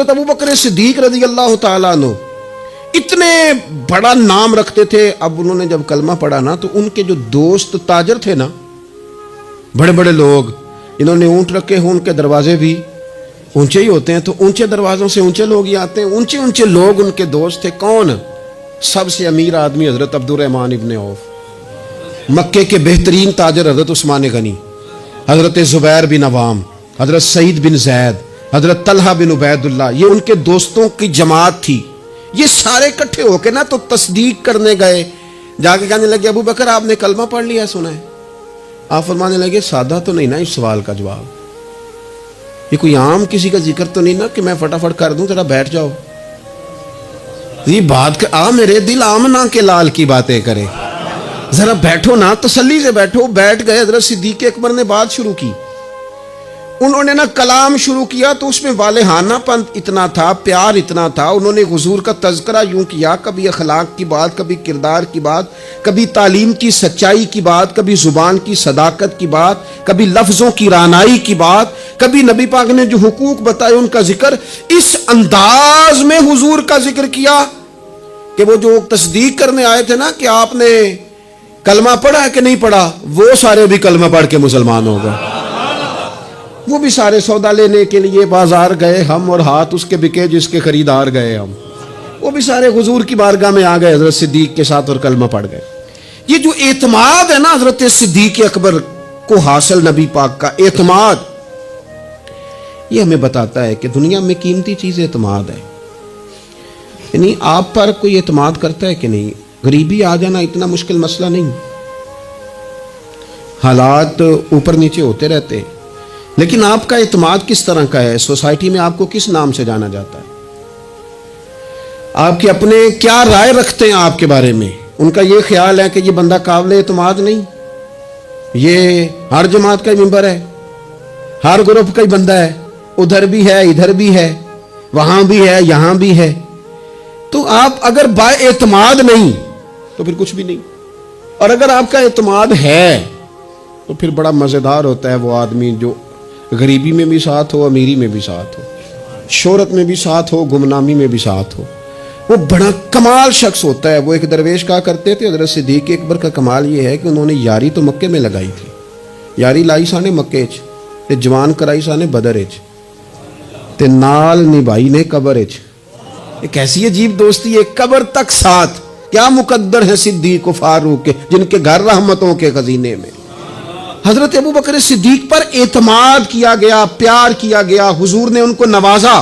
حضرت ابو بکر صدیق رضی اللہ تعالیٰ عنہ اتنے بڑا نام رکھتے تھے. اب انہوں نے جب کلمہ پڑھا نا تو ان کے جو دوست تاجر تھے نا، بڑے بڑے لوگ، انہوں نے اونٹ رکھے ہوں، ان کے دروازے بھی اونچے ہی ہوتے ہیں، تو اونچے دروازوں سے اونچے لوگ ہی آتے ہیں. اونچے اونچے لوگ ان کے دوست تھے. کون؟ سب سے امیر آدمی حضرت عبد الرحمن ابن عوف، مکے کے بہترین تاجر حضرت عثمان غنی، حضرت زبیر بن عوام، حضرت سعید بن زید، حضرت طلحہ بن عبید اللہ. یہ ان کے دوستوں کی جماعت تھی. یہ سارے اکٹھے ہو کے نا تو تصدیق کرنے گئے. جا کے کہنے لگے ابو بکر آپ نے کلمہ پڑھ لیا سنا ہے؟ آپ فرمانے لگے سادہ تو نہیں نا اس سوال کا جواب، یہ کوئی عام کسی کا ذکر تو نہیں نا کہ میں فٹافٹ کر دوں، ذرا بیٹھ جاؤ. یہ بات میرے دل آمنا کے لال کی باتیں کرے، ذرا بیٹھو نا، تسلی سے بیٹھو. بیٹھ گئے. حضرت صدیق اکبر نے بات شروع کی. انہوں نے نا کلام شروع کیا تو اس میں والہانہ پن اتنا تھا، پیار اتنا تھا. انہوں نے حضور کا تذکرہ یوں کیا، کبھی اخلاق کی بات، کبھی کردار کی بات، کبھی تعلیم کی سچائی کی بات، کبھی زبان کی صداقت کی بات، کبھی لفظوں کی رانائی کی بات، کبھی نبی پاک نے جو حقوق بتائے ان کا ذکر. اس انداز میں حضور کا ذکر کیا کہ وہ جو تصدیق کرنے آئے تھے نا کہ آپ نے کلمہ پڑھا ہے کہ نہیں پڑھا، وہ سارے بھی کلمہ پڑھ کے مسلمان ہو گئے. وہ بھی سارے سودا لینے کے لیے بازار گئے ہم، اور ہاتھ اس کے بکے جس کے خریدار گئے ہم. وہ بھی سارے حضور کی بارگاہ میں آ گئے حضرت صدیق کے ساتھ اور کلمہ پڑھ گئے. یہ جو اعتماد ہے نا حضرت صدیق اکبر کو حاصل، نبی پاک کا اعتماد، یہ ہمیں بتاتا ہے کہ دنیا میں قیمتی چیز اعتماد ہے. یعنی آپ پر کوئی اعتماد کرتا ہے کہ نہیں؟ غریبی آ جانا اتنا مشکل مسئلہ نہیں، حالات اوپر نیچے ہوتے رہتے ہیں، لیکن آپ کا اعتماد کس طرح کا ہے؟ سوسائٹی میں آپ کو کس نام سے جانا جاتا ہے؟ آپ کے اپنے کیا رائے رکھتے ہیں آپ کے بارے میں؟ ان کا یہ خیال ہے کہ یہ بندہ قابل اعتماد نہیں، یہ ہر جماعت کا ہی ممبر ہے، ہر گروپ کا ہی بندہ ہے، ادھر بھی ہے ادھر بھی ہے، وہاں بھی ہے یہاں بھی ہے. تو آپ اگر با اعتماد نہیں تو پھر کچھ بھی نہیں، اور اگر آپ کا اعتماد ہے تو پھر بڑا مزیدار ہوتا ہے وہ آدمی جو غریبی میں بھی ساتھ ہو، امیری میں بھی ساتھ ہو، شہرت میں بھی ساتھ ہو، گمنامی میں بھی ساتھ ہو. وہ بڑا کمال شخص ہوتا ہے. وہ ایک درویش کہا کرتے تھے حضرت صدیق اکبر کا کمال یہ ہے کہ انہوں نے یاری تو مکے میں لگائی تھی، یاری لائی سانے مکے چ تے جوان کرائی سانے بدر چ تے نال نبھائی نے قبر چ. ایک ایسی عجیب دوستی ہے، قبر تک ساتھ. کیا مقدر ہے صدیق و فاروق کے جن کے گھر رحمتوں کے خزینے میں. حضرت ابو بکر صدیق پر اعتماد کیا گیا، پیار کیا گیا، حضور نے ان کو نوازا.